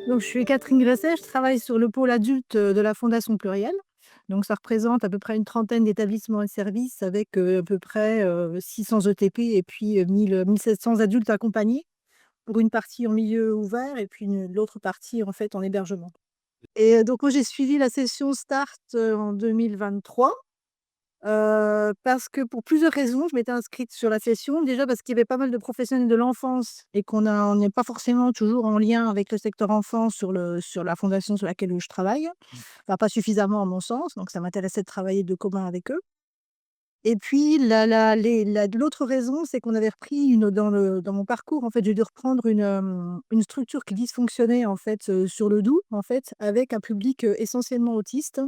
Donc, je suis Catherine Gresset, je travaille sur le pôle adulte de la Fondation Pluriel. Donc, ça représente à peu près une trentaine d'établissements et services avec à peu près 600 ETP et puis 1700 adultes accompagnés pour une partie en milieu ouvert et puis l'autre partie en fait en hébergement. Et donc, moi, j'ai suivi la session Start en 2023. Parce que pour plusieurs raisons, je m'étais inscrite sur la session. Déjà parce qu'il y avait pas mal de professionnels de l'enfance et on n'est pas forcément toujours en lien avec le secteur enfant sur la fondation sur laquelle je travaille. Enfin, pas suffisamment à mon sens, donc ça m'intéressait de travailler de commun avec eux. Et puis l'autre raison, c'est qu'on avait repris dans mon parcours, en fait, j'ai dû reprendre une structure qui dysfonctionnait, en fait, sur le Doubs, en fait, avec un public, essentiellement autiste.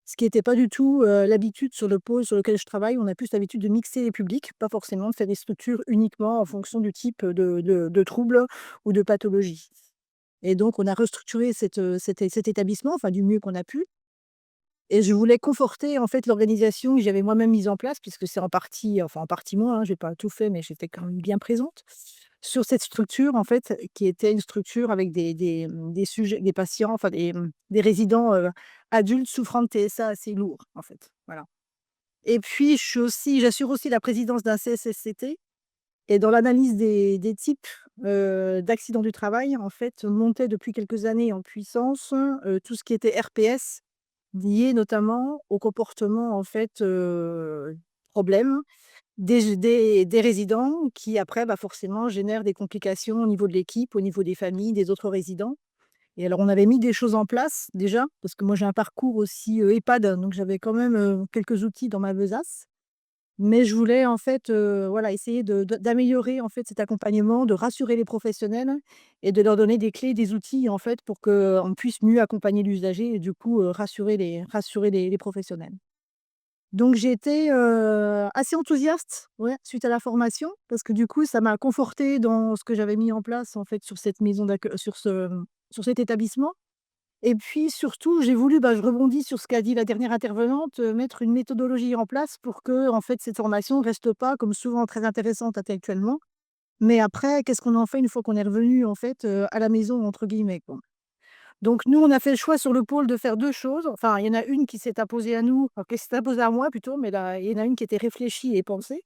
Ce qui était pas du tout, l'habitude sur le pôle sur lequel je travaille. On a plus l'habitude de mixer les publics, pas forcément de faire des structures uniquement en fonction du type de troubles ou de pathologie. Et donc on a restructuré cet établissement, enfin du mieux qu'on a pu, et je voulais conforter en fait l'organisation que j'avais moi-même mise en place puisque c'est en partie moi, hein, j'ai pas tout fait, mais j'étais quand même bien présente sur cette structure en fait, qui était une structure avec des sujets des patients, enfin des résidents, adultes souffrant de TSA assez lourds en fait, voilà. Et puis j'assure aussi la présidence d'un CSSCT et dans l'analyse des types, d'accidents du travail, en fait, montait depuis quelques années en puissance, tout ce qui était RPS, lié notamment au comportement en fait, problème des résidents qui après, bah, forcément génèrent des complications au niveau de l'équipe, au niveau des familles, des autres résidents. Et alors on avait mis des choses en place déjà, parce que moi j'ai un parcours aussi, EHPAD, donc j'avais quand même, quelques outils dans ma besace. Mais je voulais en fait, voilà, essayer d'améliorer en fait cet accompagnement, de rassurer les professionnels et de leur donner des clés, des outils en fait pour qu'on puisse mieux accompagner l'usager et du coup, rassurer les professionnels. Donc j'ai été, assez enthousiaste, ouais, suite à la formation parce que du coup ça m'a confortée dans ce que j'avais mis en place en fait sur cette maison d'accueil sur cet établissement. Et puis surtout, j'ai voulu, bah, je rebondis sur ce qu'a dit la dernière intervenante, mettre une méthodologie en place pour que, en fait, cette formation reste pas, comme souvent, très intéressante intellectuellement, mais après, qu'est-ce qu'on en fait une fois qu'on est revenu, en fait, «à la maison» entre guillemets, quoi. Donc nous, on a fait le choix sur le pôle de faire 2 choses. Enfin, il y en a une qui s'est imposée à nous, enfin qui s'est imposée à moi plutôt, mais là, il y en a une qui était réfléchie et pensée.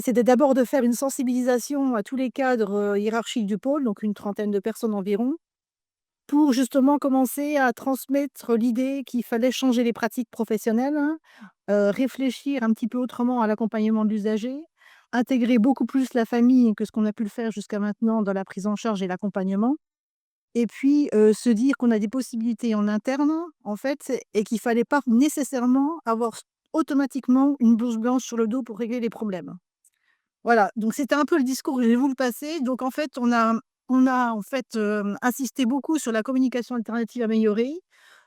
C'était d'abord de faire une sensibilisation à tous les cadres, hiérarchiques du pôle, donc une trentaine de personnes environ, pour justement commencer à transmettre l'idée qu'il fallait changer les pratiques professionnelles, hein, réfléchir un petit peu autrement à l'accompagnement de l'usager, intégrer beaucoup plus la famille que ce qu'on a pu le faire jusqu'à maintenant dans la prise en charge et l'accompagnement et puis, se dire qu'on a des possibilités en interne, en fait et qu'il fallait pas nécessairement avoir automatiquement une blouse blanche sur le dos pour régler les problèmes. Voilà, donc c'était un peu le discours que j'ai voulu passer. Donc en fait, on a en fait, insisté beaucoup sur la communication alternative améliorée,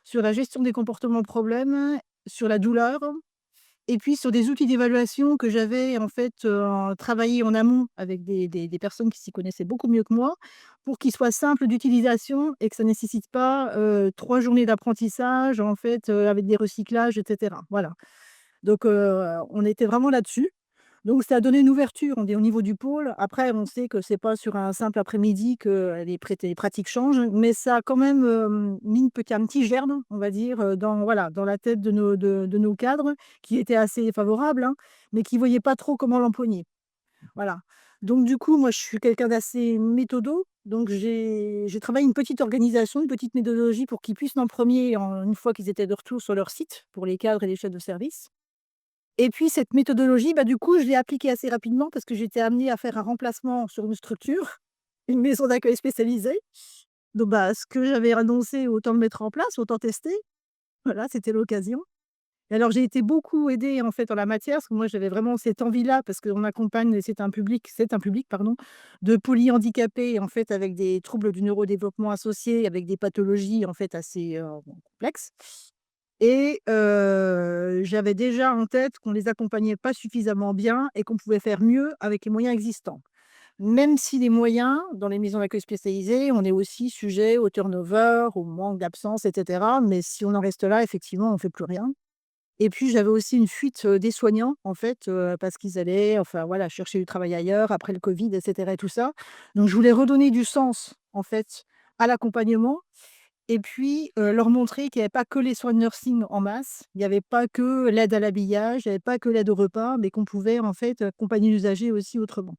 sur la gestion des comportements problèmes, sur la douleur et puis sur des outils d'évaluation que j'avais en fait, travaillés en amont avec des personnes qui s'y connaissaient beaucoup mieux que moi, pour qu'ils soient simples d'utilisation et que ça nécessite pas, 3 journées d'apprentissage en fait, avec des recyclages et cetera. Voilà. Donc on était vraiment là-dessus. Donc ça a donné une ouverture, on dit au niveau du pôle. Après, on sait que c'est pas sur un simple après-midi que les pratiques changent, mais ça a quand même, mis un petit germe, on va dire, dans voilà, dans la tête de nos cadres qui étaient assez favorables, hein, mais qui voyaient pas trop comment l'empoigner. Voilà. Donc du coup, moi, je suis quelqu'un d'assez méthodo, donc j'ai travaillé une petite organisation, une petite méthodologie pour qu'ils puissent en premier une fois qu'ils étaient de retour sur leur site, pour les cadres et les chefs de service. Et puis cette méthodologie, bah, du coup, je l'ai appliquée assez rapidement parce que j'étais amenée à faire un remplacement sur une structure, une maison d'accueil spécialisée. Donc, bah, ce que j'avais annoncé, autant le mettre en place, autant tester. Voilà, c'était l'occasion. Et alors j'ai été beaucoup aidée, en fait, en la matière, parce que moi, j'avais vraiment cette envie-là, parce qu'on accompagne c'est un public, pardon, de polyhandicapés, en fait, avec des troubles du neurodéveloppement associés, avec des pathologies, en fait, assez, complexes. Et j'avais déjà en tête qu'on les accompagnait pas suffisamment bien et qu'on pouvait faire mieux avec les moyens existants. Même si les moyens, dans les maisons d'accueil spécialisées, on est aussi sujet au turnover, au manque d'absence et cetera, mais si on en reste là, effectivement, on fait plus rien. Et puis j'avais aussi une fuite, des soignants en fait, parce qu'ils allaient, enfin voilà, chercher du travail ailleurs après le covid et cetera et tout ça. Donc je voulais redonner du sens en fait à l'accompagnement et puis, leur montrer qu'il y avait pas que les soins de nursing en masse, il y avait pas que l'aide à l'habillage, il y avait pas que l'aide au repas, mais qu'on pouvait en fait accompagner l'usager aussi autrement.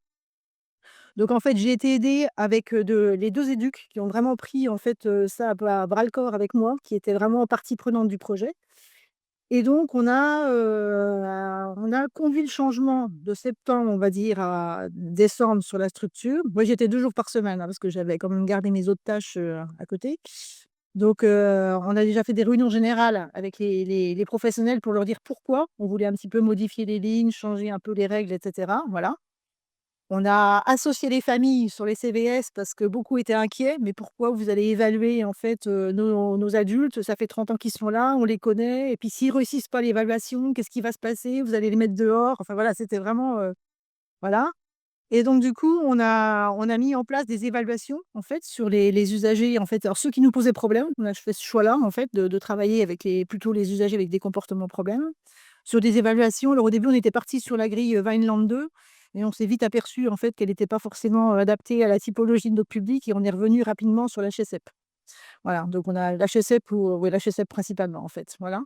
Donc en fait, j'ai été aidée avec, les 2 éducs qui ont vraiment pris en fait, ça à bras-le-corps avec moi, qui étaient vraiment partie prenante du projet et donc on a conduit le changement de septembre, on va dire, à décembre sur la structure. Moi, j'étais 2 jours par semaine, hein, parce que j'avais quand même gardé mes autres tâches, à côté. Donc on a déjà fait des réunions générales avec les professionnels pour leur dire pourquoi on voulait un petit peu modifier les lignes, changer un peu les règles et cetera, voilà. On a associé les familles sur les CVS parce que beaucoup étaient inquiets. «Mais pourquoi vous allez évaluer en fait, nos adultes? Ça fait 30 ans qu'ils sont là, on les connaît et puis s'ils réussissent pas l'évaluation, qu'est-ce qui va se passer? Vous allez les mettre dehors». Enfin voilà, c'était vraiment, voilà et donc du coup, on a mis en place des évaluations en fait sur les usagers en fait. Alors ceux qui nous posaient problème, on a fait ce choix-là en fait de travailler avec plutôt les usagers avec des comportements problèmes. Sur des évaluations, alors au début, on était parti sur la grille, Vineland 2 et on s'est vite aperçu en fait qu'elle n'était pas forcément, adaptée à la typologie de notre public et on est revenu rapidement sur l'HSEP. Voilà, donc on a l'HSEP ou ouais, l'HSEP principalement en fait, voilà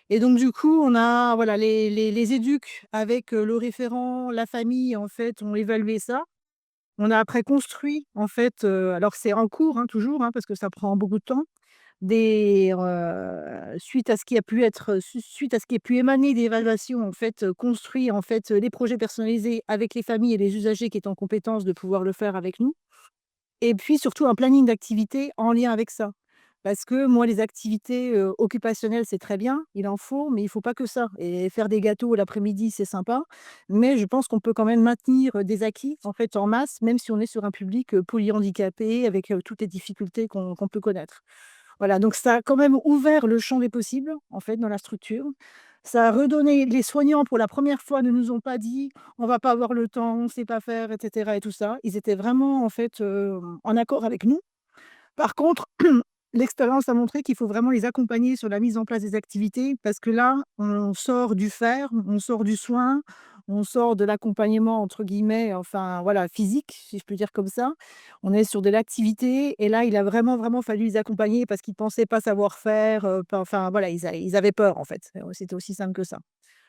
et donc du coup, on a voilà les éducs avec, le référent, la famille en fait ont évalué ça. On a après construit en fait, alors c'est en cours, hein, toujours, hein, parce que ça prend beaucoup de temps, suite à ce qui a pu être, suite à ce qui a pu émaner d'évaluations en fait, construit en fait, les projets personnalisés avec les familles et les usagers qui étaient en compétence de pouvoir le faire avec nous et puis surtout un planning d'activités en lien avec ça. Parce que moi les activités, occupationnelles, c'est très bien, il en faut, mais il faut pas que ça et faire des gâteaux l'après-midi, c'est sympa, mais je pense qu'on peut quand même maintenir, des acquis en fait en masse, même si on est sur un public, polyhandicapé avec, toutes les difficultés qu'on peut connaître. Voilà, donc ça a quand même ouvert le champ des possibles, en fait, dans la structure. Ça a redonné les soignants, pour la première fois, ne nous ont pas dit: «On va pas avoir le temps, on sait pas faire» et cetera et tout ça. Ils étaient vraiment, en fait, en accord avec nous. Par contre, l'expérience a montré qu'il faut vraiment les accompagner sur la mise en place des activités parce que là, on sort du faire, on sort du soin, on sort de «l'accompagnement» entre guillemets, enfin voilà, physique, si je peux dire comme ça. On est sur de l'activité et là, il a vraiment, vraiment fallu les accompagner parce qu'ils pensaient pas savoir faire, pas enfin voilà, ils avaient peur en fait. C'était aussi simple que ça.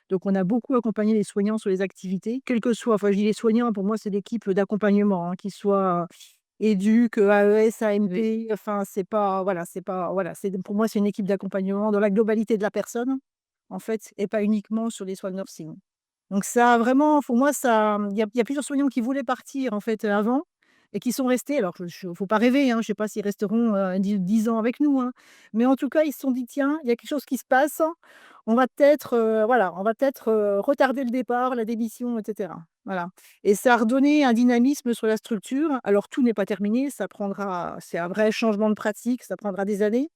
Donc on a beaucoup accompagné les soignants sur les activités, quels que soient enfin je dis les soignants, pour moi c'est l'équipe d'accompagnement, hein, qu'ils soient éduc, AES, Oui. AMP, enfin c'est pas voilà, c'est pas voilà, c'est pour moi c'est une équipe d'accompagnement dans la globalité de la personne, en fait et pas uniquement sur les soins de nursing. Donc ça a vraiment pour moi ça, il y a plusieurs soignants qui voulaient partir en fait, avant et qui sont restés. Alors je faut pas rêver, hein, je sais pas s'ils resteront, 10 ans avec nous, hein, mais en tout cas, ils se sont dit: «Tiens, il y a quelque chose qui se passe, on va peut-être, voilà, on va peut-être, retarder le départ, la démission et cetera». Voilà et ça a redonné un dynamisme sur la structure. Alors tout n'est pas terminé, ça prendra c'est un vrai changement de pratique, ça prendra des années,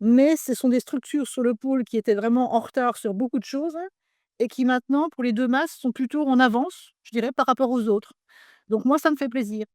mais ce sont des structures sur le pôle qui étaient vraiment en retard sur beaucoup de choses et qui maintenant, pour les 2 masses, sont plutôt en avance, je dirais, par rapport aux autres. Donc moi, ça me fait plaisir.